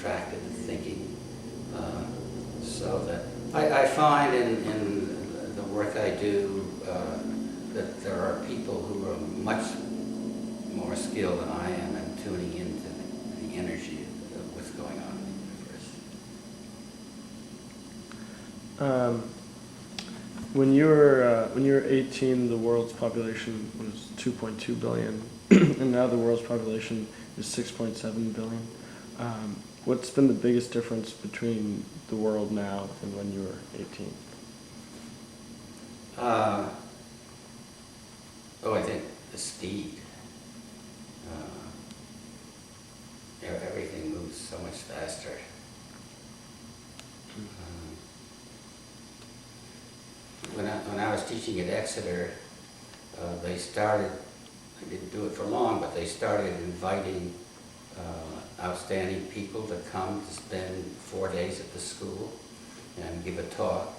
abstracted thinking. So that I find in the work I do that there are people who are much more skilled than I am in tuning into the energy of what's going on in the universe. When you were 18, the world's population was 2.2 billion, and now the world's population is 6.7 billion. What's been the biggest difference between the world now and when you were 18? I think the speed. Everything moves so much faster. When I was teaching at Exeter, they started, I didn't do it for long, but they started inviting outstanding people to come to spend 4 days at the school and give a talk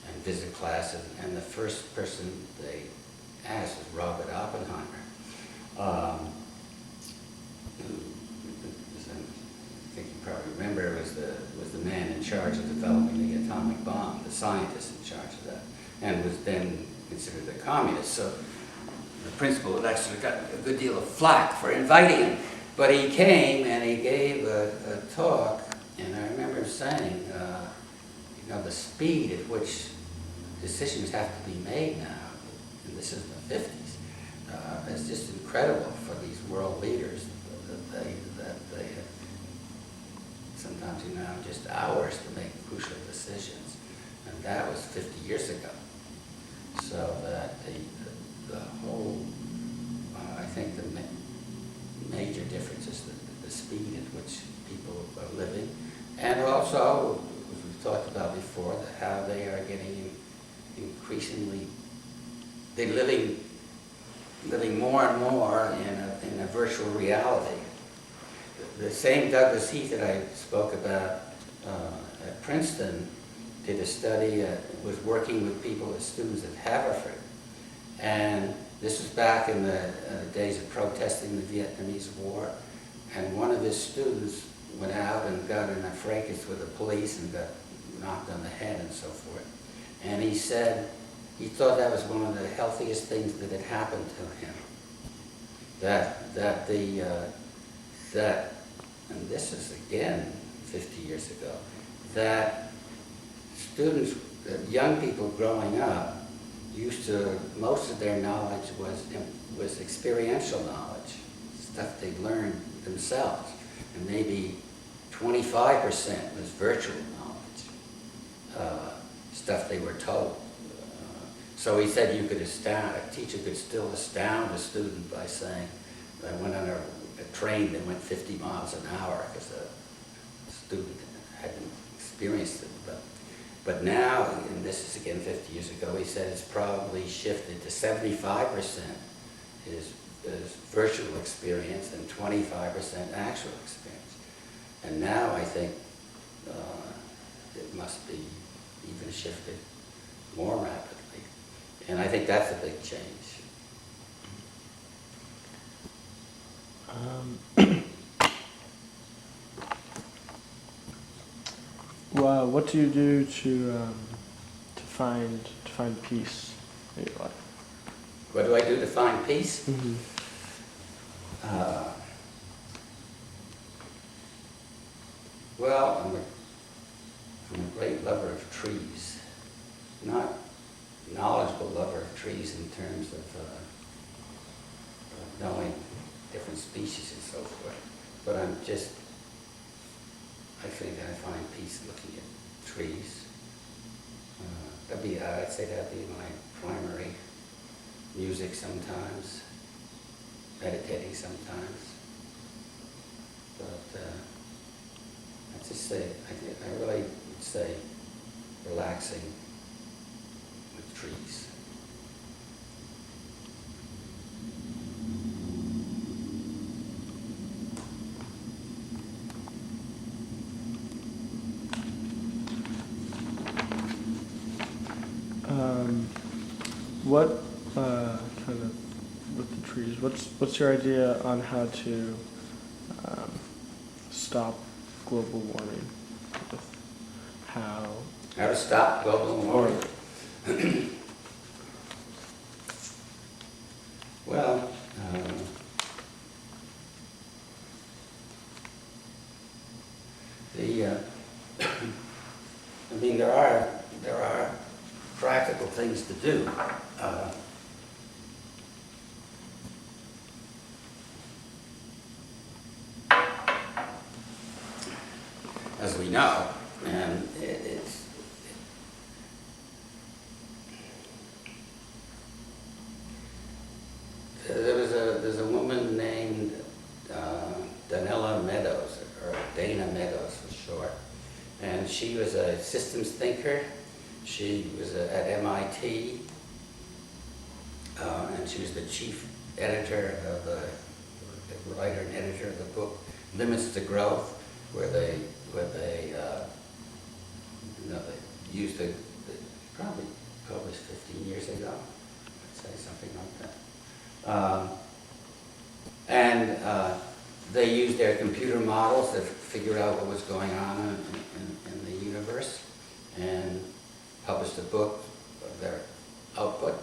and visit classes. And the first person they asked was Robert Oppenheimer, who, I think you probably remember, was the man in charge of developing the atomic bomb, the scientist in charge of that, and was then considered a communist. So the principal of Exeter got a good deal of flack for inviting him. But he came and he gave a talk, and I remember saying, the speed at which decisions have to be made now, and this is the 50s, is just incredible for these world leaders that they have sometimes, just hours to make crucial decisions. And that was 50 years ago. So that the whole, I think the major difference is the speed at which people are living, and also, as we've talked about before, how they are getting increasingly, they're living more and more in a virtual reality. The same Douglas Heath that I spoke about at Princeton did a study, was working with people as students at Haverford, and this was back in the days of protesting the Vietnamese War, and one of his students went out and got in a fracas with the police and got knocked on the head and so forth. And he said he thought that was one of the healthiest things that had happened to him. That and this is again 50 years ago, that students, young people growing up, most of their knowledge was experiential knowledge, stuff they learned themselves, and maybe 25% was virtual knowledge, stuff they were told. So he said a teacher could still astound a student by saying, I went on a train that went 50 miles an hour because a student hadn't experienced it. But now, and this is again 50 years ago, he said it's probably shifted to 75% is virtual experience and 25% actual experience. And now I think it must be even shifted more rapidly. And I think that's a big change. Well, what do you do to find peace in your life? What do I do to find peace? Mm-hmm. Well, I'm a great lover of trees. Not knowledgeable lover of trees in terms of knowing different species and so forth. But I think I find peace looking at trees. I'd say that'd be my primary. Music sometimes, meditating sometimes. But I'd just say, I really would say relaxing with trees. What kind of with the trees? What's your idea on how to stop global warming, with how How to stop global warming? Well, I mean, there are practical things to do. As we know, and there's a woman named Donella Meadows, or Dana Meadows for short, and she was a systems thinker. She was at MIT, and she was the chief editor of the writer and editor of the book Limits to Growth, where they they used it, probably published 15 years ago, I'd say something like that. They used their computer models to figure out what was going on in the universe, and published a book of their output.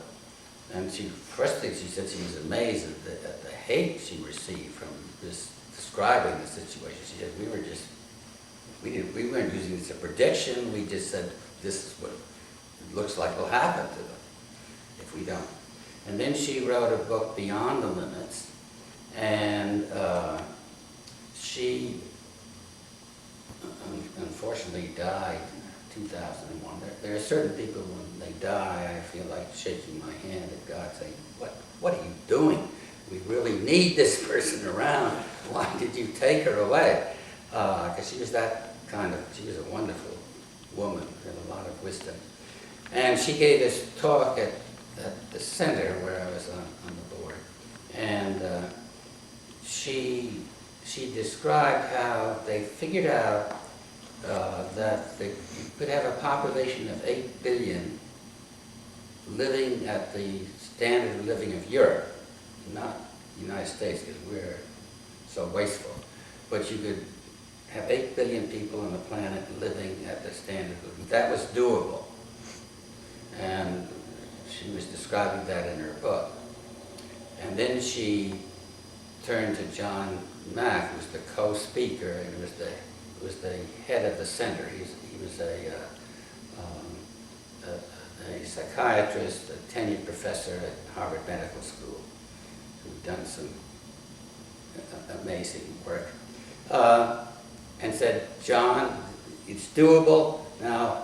And first thing she said, she was amazed at the hate she received from this describing the situation. She said, we weren't using this as a prediction, we just said this is what it looks like will happen to them if we don't. And then she wrote a book, Beyond the Limits, and she unfortunately died in 2001. There are certain people, when they die, I feel like shaking my hand at God saying, what are you doing? We really need this person around. Why did you take her away? Because she was she was a wonderful woman with a lot of wisdom. And she gave this talk at the center where I was on the board. And she described how they figured out that you could have a population of 8 billion living at the standard of living of Europe, not the United States, because we're so wasteful. But you could have 8 billion people on the planet living at the standard of living. That was doable. And she was describing that in her book. And then she turned to John Mack, who was the co-speaker, and was the head of the center. He was a psychiatrist, a tenured professor at Harvard Medical School, who'd done some amazing work, and said, John, it's doable. Now,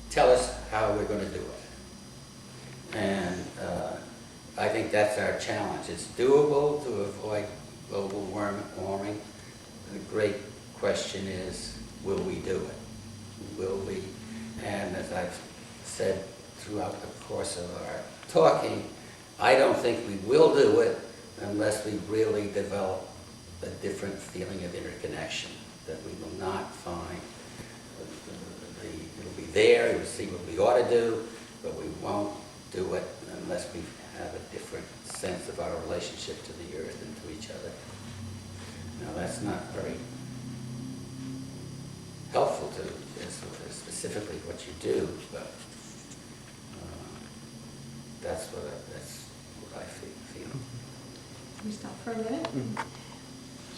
tell us how we're going to do it. And I think that's our challenge. It's doable to avoid global warming. The great question is, will we do it? Will we? And as I've said throughout the course of our talking, I don't think we will do it unless we really develop a different feeling of interconnection, that we will not find, it'll be there, we'll see what we ought to do, but we won't do it unless we have a different sense of our relationship to the earth and to each other. Now that's not very helpful to specifically what you do, but that's what I feel. Can we stop for a minute? Mm-hmm.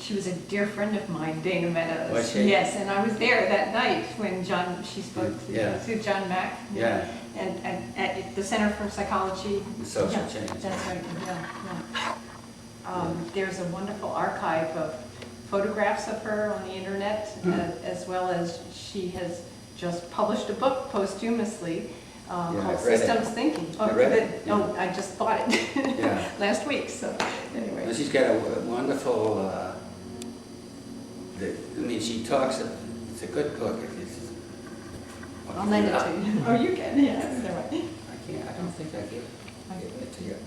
She was a dear friend of mine, Dana Meadows. Was she? Yes, and I was there that night when she spoke to John Mack. Yeah. And at the Center for Psychology. Social Change. That's right, There's a wonderful archive of photographs of her on the internet, as well as she has just published a book posthumously called Systems Thinking. I read it. Yeah. Oh, I just bought it last week, so anyway. Well, she's got a wonderful, she talks, it's a good book. I'll lend it to you. Oh, you can, yeah. I don't think I gave it to your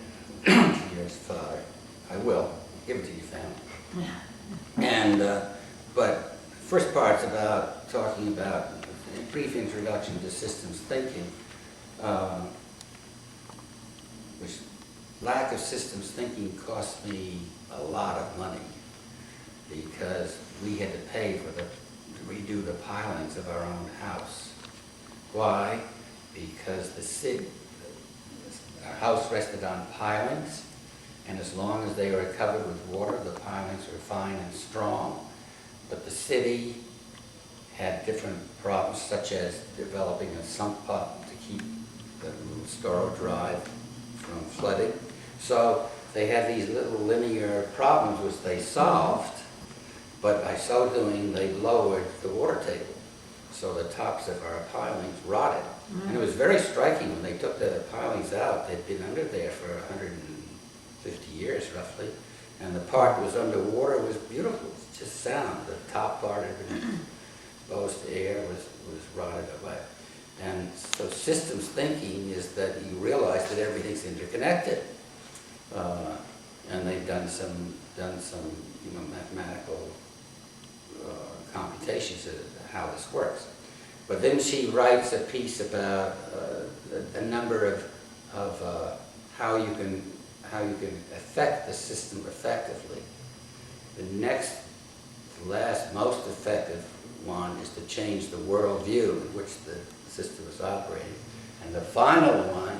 father. I will give it to your family. And, but first part's about talking about a brief introduction to systems thinking, which lack of systems thinking cost me a lot of money, because we had to pay to redo the pilings of our own house. Why? Because our house rested on pilings, and as long as they were covered with water, the pilings were fine and strong. But the city had different problems, such as developing a sump pump to keep the little Storrow Drive from flooding. So they had these little linear problems which they solved, but by so doing, they lowered the water table. So the tops of our pilings rotted. And it was very striking when they took the pilings out. They'd been under there for 150 years, roughly. And the part that was underwater was beautiful. It was just sound. The top part had been exposed to air, was rotted away. And so systems thinking is that you realize that everything's interconnected. And they've done some mathematical computations of how this works. But then she writes a piece about a number of how you can affect the system effectively. The last, most effective one is to change the worldview in which the system is operating. And the final one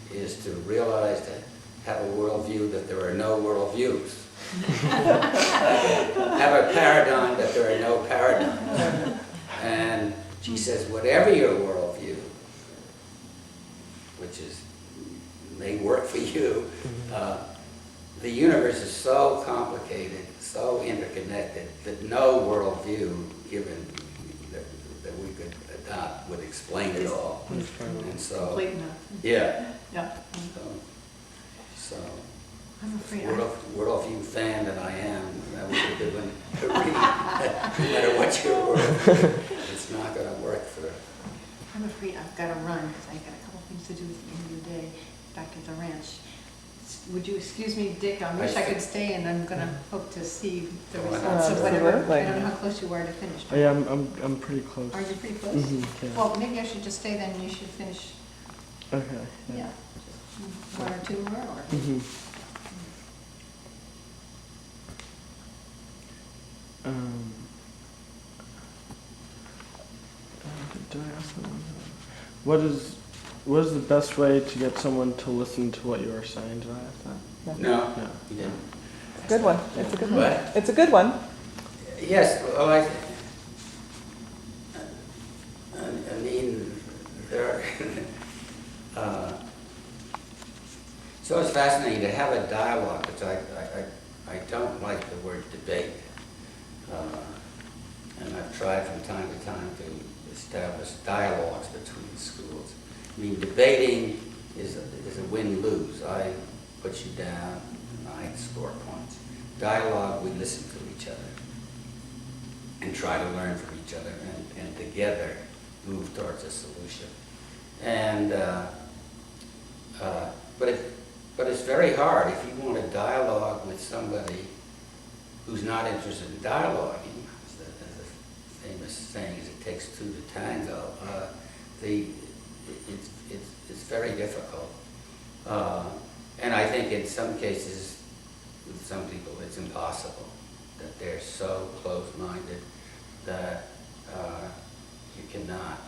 is to realize that have a worldview that there are no worldviews. Have a paradigm that there are no paradigms. And she says, whatever your worldview, which may work for you, the universe is so complicated, so interconnected, that no worldview given that we could adopt would explain it all. And so, Complete enough. yeah. Yeah. So, I'm afraid worldview fan that I am, that was a good one to read. No matter what your worldview, it's not going to work for. I'm afraid I've got to run because I've got a couple things to do at the end of the day back at the ranch. Would you excuse me, Dick? I wish I could stay, and I'm going to hope to see the results of whatever. I don't know how close you are to finish. Oh, yeah, I'm pretty close. Are you pretty close? Yeah. Well, maybe I should just stay then, and you should finish. Okay. Yeah. Just one or two more, or. Did I ask that one? What is the best way to get someone to listen to what you are saying? Did I ask that? No, No. you didn't. Good one. It's a good one. What? It's a good one. Yes, well, I mean, there are, so it's fascinating to have a dialogue, which I don't like the word debate. And I've tried from time to time to establish dialogues between schools. I mean, debating is a win-lose. I put you down, and I score points. Dialogue, we listen to each other and try to learn from each other, and together move towards a solution. And but it's very hard if you want to dialogue with somebody who's not interested in dialoguing. As the famous saying is, "It takes two to tango." It's very difficult, and I think in some cases, with some people, it's impossible. That they're so close-minded that you cannot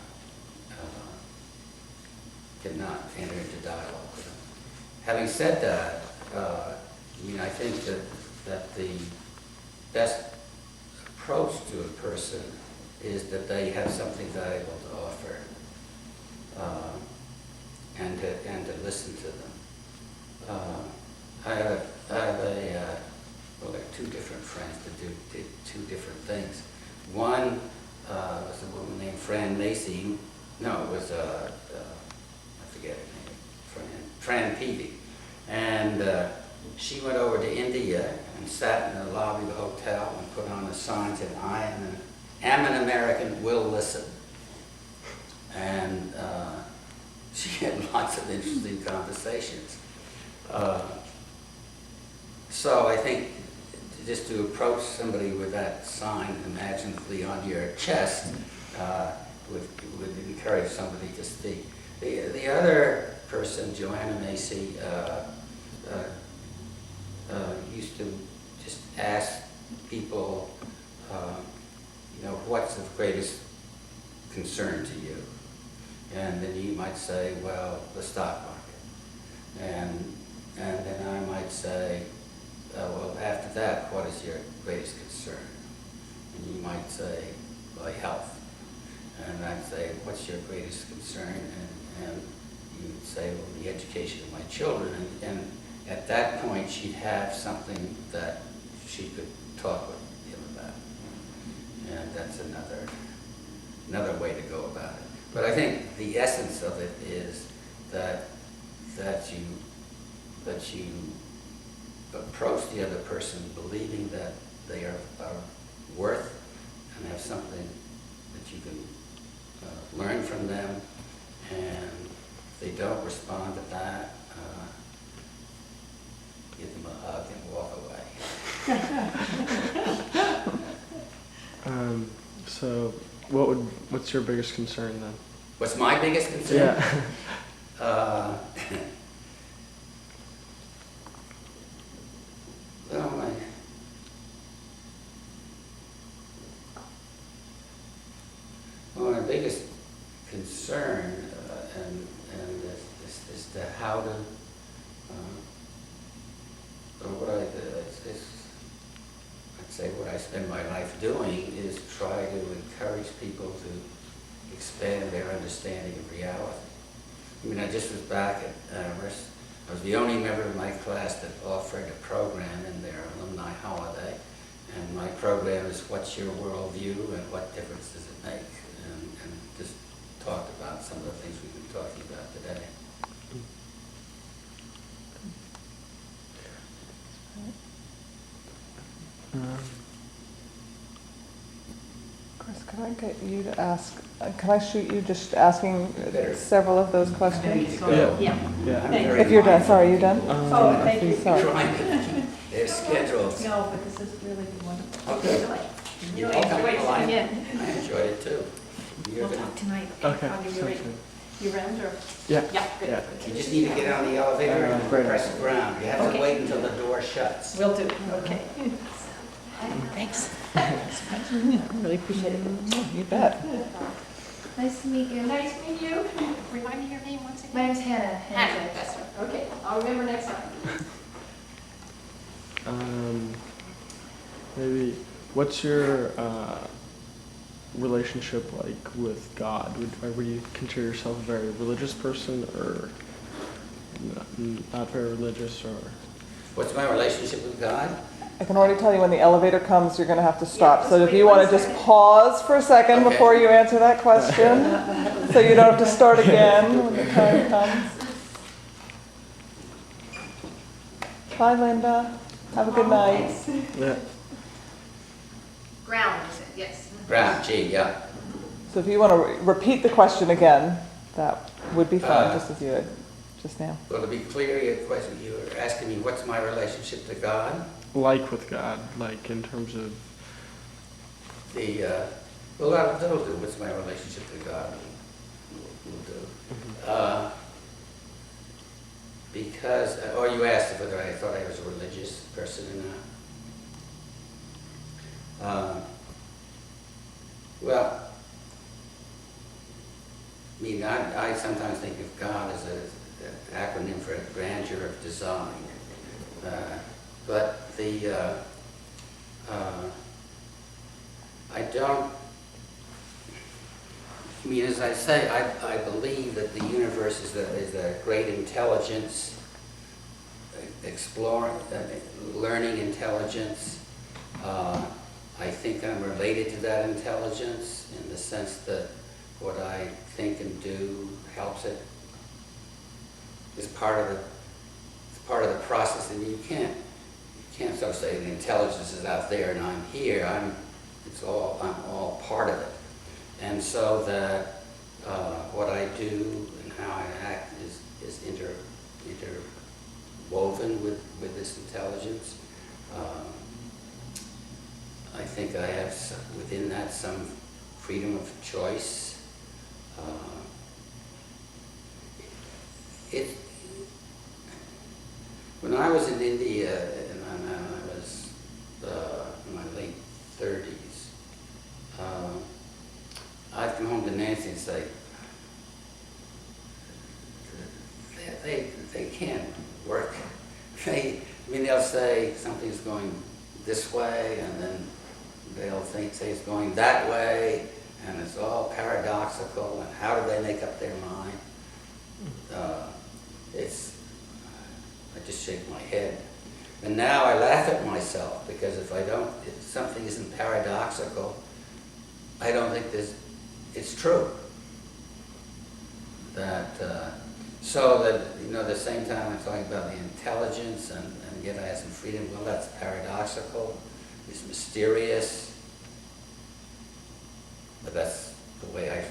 enter into dialogue with them. Having said that, I mean, I think that the best approach to a person is that they have something valuable to offer, and to listen to them. I have two different friends that did two different things. One was a woman named Fran Macy. No, it was I forget her name. Fran Peavy, and she went over to India and sat in the lobby of the hotel and put on a sign that said, "I am an American, will listen." And she had lots of interesting conversations. So I think just to approach somebody with that sign imaginatively on your chest would encourage somebody to speak. The other person, Joanna Macy, used to just ask people what's of greatest concern to you? And then you might say, well, the stock market. And then I might say, well, after that, what is your greatest concern? And you might say, my health. And I'd say, what's your greatest concern? And you would say, well, the education of my children. And at that point, she'd have something that she could talk with him about. And that's another way to go about it. But I think the essence of it is that you approach the other person believing that they are worth and have something that you can learn from them, and if they don't respond to that, give them a hug and walk away. So what's your biggest concern then? What's my biggest concern? Yeah. My biggest concern and is to how to I'd say what I spend my life doing is try to encourage people to expand their understanding of reality. I mean, I just was back at Amherst. I was the only member of my class that offered a program in their alumni holiday. And my program is What's Your Worldview and What Difference Does It Make? And just talked about some of the things we've been talking about today. Chris, could I get you to ask, can I shoot you just asking several of those questions? Yeah. Yeah. Yeah. If you're done, sorry, are you done? Oh, I thank think- you. Sorry. Trying to keep their schedules. No, but this is really wonderful. Okay. You Welcome. enjoyed Well, sitting in. I enjoyed it too. You're We'll gonna- talk tonight. Okay. I'll give you a sounds ring. good. You round or? Yeah. Yeah, good. Yeah. You just need to get on the elevator and Right. press the ground. You have to Okay. wait until the door shuts. Will do, okay. Thanks. Really appreciate it. You bet. Nice to meet you. Nice to meet you. Remind me your name once My again. name's Hannah. Hannah, that's right. Okay, I'll remember next time. Maybe, what's your relationship like with God? Would you consider yourself a very religious person, or not very religious, or? What's my relationship with God? I can already tell you when the elevator comes, you're going to have to stop. Yeah, So just if you wait want to one just second. pause for a second Okay. before you answer that question, so you don't have to start again when the time comes. Bye, Linda. Have a good night. Yeah. Ground, you said, yes. Ground, G, yeah. So if you want to repeat the question again, that would be fine, Uh, just as you did just now. Well, to be clear, your question, you were asking me what's my relationship to God? Like with God, like in terms of, Well, that'll do. What's my relationship to God? Will do. Because, or you asked whether I thought I was a religious person or not. Well, I mean, I sometimes think of God as an acronym for grandeur of design. But I don't, I mean, as I say, I believe that the universe is a great intelligence, exploring, learning intelligence. I think I'm related to that intelligence in the sense that what I think and do helps it. It's part of the process, and you can't sort of say the intelligence is out there and I'm here. I'm all part of it. And so that what I do and how I act is interwoven with this intelligence. I think I have within that some freedom of choice. When I was in India, and I was in my late 30s, something's going this way, and then they'll say it's going that way, and it's all paradoxical, and how do they make up their mind? I just shake my head. And now I laugh at myself, because if something isn't paradoxical, I don't think it's true. So that, at the same time I'm talking about the intelligence and yet I have some freedom, well, that's paradoxical, it's mysterious, but that's the way I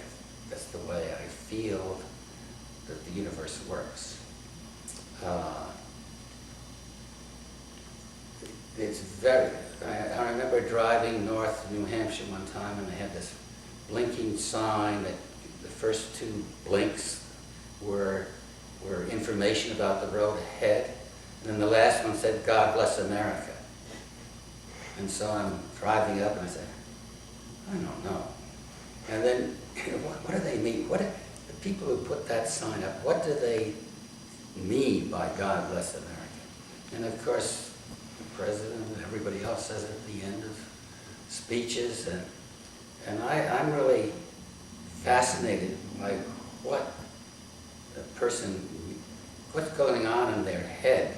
feel that the universe works. I remember driving north to New Hampshire one time, and they had this blinking sign that the first two blinks were information about the road ahead, and then the last one said, "God bless America." And so I'm driving up and I said, I don't know. And then, what do they mean? The people who put that sign up, what do they mean by God bless America? And of course, the president and everybody else says it at the end of speeches, and I'm really fascinated by what's going on in their head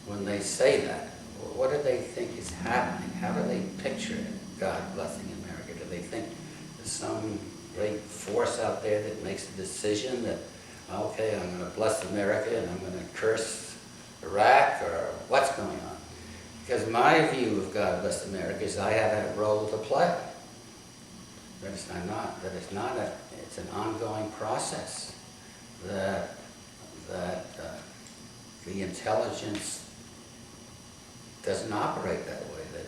when they say that. What do they think is happening? How do they picture God blessing America? Do they think there's some great force out there that makes a decision that, okay, I'm going to bless America and I'm going to curse Iraq, or what's going on? Because my view of God bless America is I have a role to play. It's an ongoing process, that the intelligence doesn't operate that way, that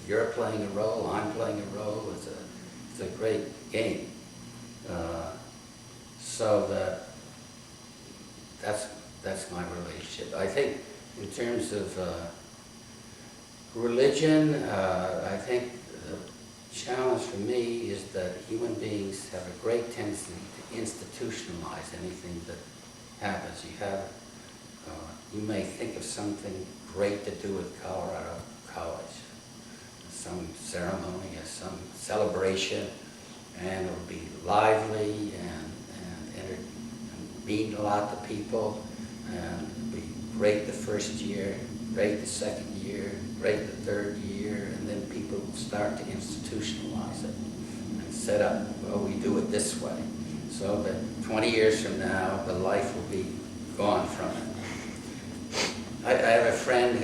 you're playing a role, I'm playing a role, it's a great game. So that's my relationship. I think in terms of religion, I think the challenge for me is that human beings have a great tendency to institutionalize anything that happens. You may think of something great to do with Colorado College, some ceremony or some celebration, and it'll be lively and mean a lot to people, and it'll be great the first year, great the second year, great the third year, and then people will start to institutionalize it and set up, well, we do it this way, so that 20 years from now, the life will be gone from it. I have a friend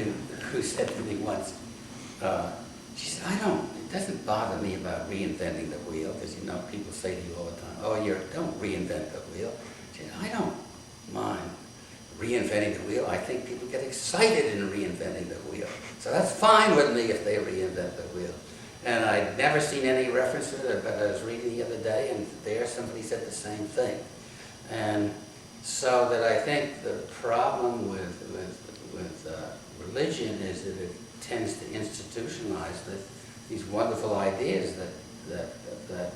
who said to me once, she said, it doesn't bother me about reinventing the wheel, because people say to you all the time, oh, don't reinvent the wheel. She said, I don't mind reinventing the wheel. I think people get excited in reinventing the wheel. So that's fine with me if they reinvent the wheel. And I'd never seen any reference to it, but I was reading the other day, and there somebody said the same thing. And so that I think the problem with religion is that it tends to institutionalize these wonderful ideas that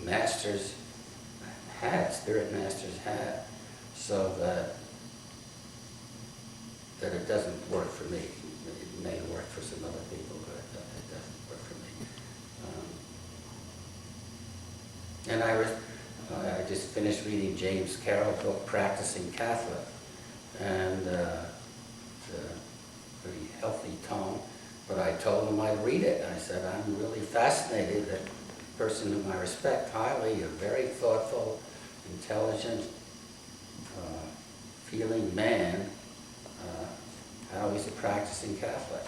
masters had, spirit masters had, so that it doesn't work for me. It may work for some other people, but it doesn't work for me. And I just finished reading James Carroll's book, Practicing Catholic, and pretty healthy tone, but I told him I'd read it. I said, I'm really fascinated that a person whom I respect highly, a very thoughtful, intelligent, feeling man, how he's a practicing Catholic.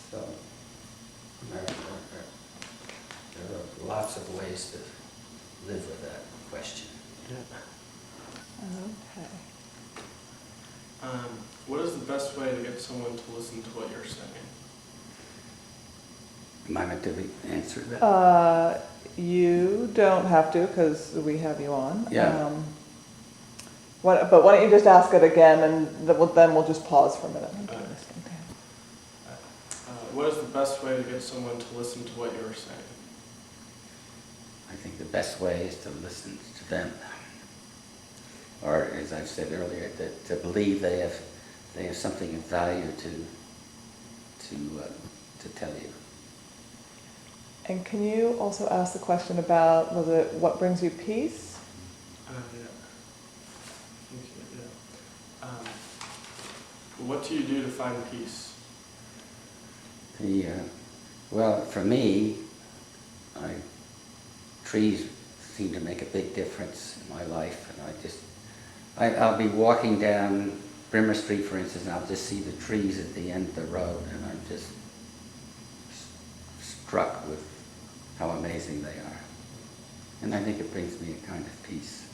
So there are lots of ways to live with that question. Okay. What is the best way to get someone to listen to what you're saying? Am I meant to answer that? You don't have to, because we have you on. Yeah. But why don't you just ask it again, and then we'll just pause for a minute. What is the best way to get someone to listen to what you're saying? I think the best way is to listen to them. Or, as I've said earlier, to believe they have they have something of value to tell you. And can you also ask the question about, was it what brings you peace? Yeah. What do you do to find peace? Well, for me, trees seem to make a big difference in my life, and I'll be walking down Brimmer Street, for instance, and I'll just see the trees at the end of the road, and I'm just struck with how amazing they are. And I think it brings me a kind of peace.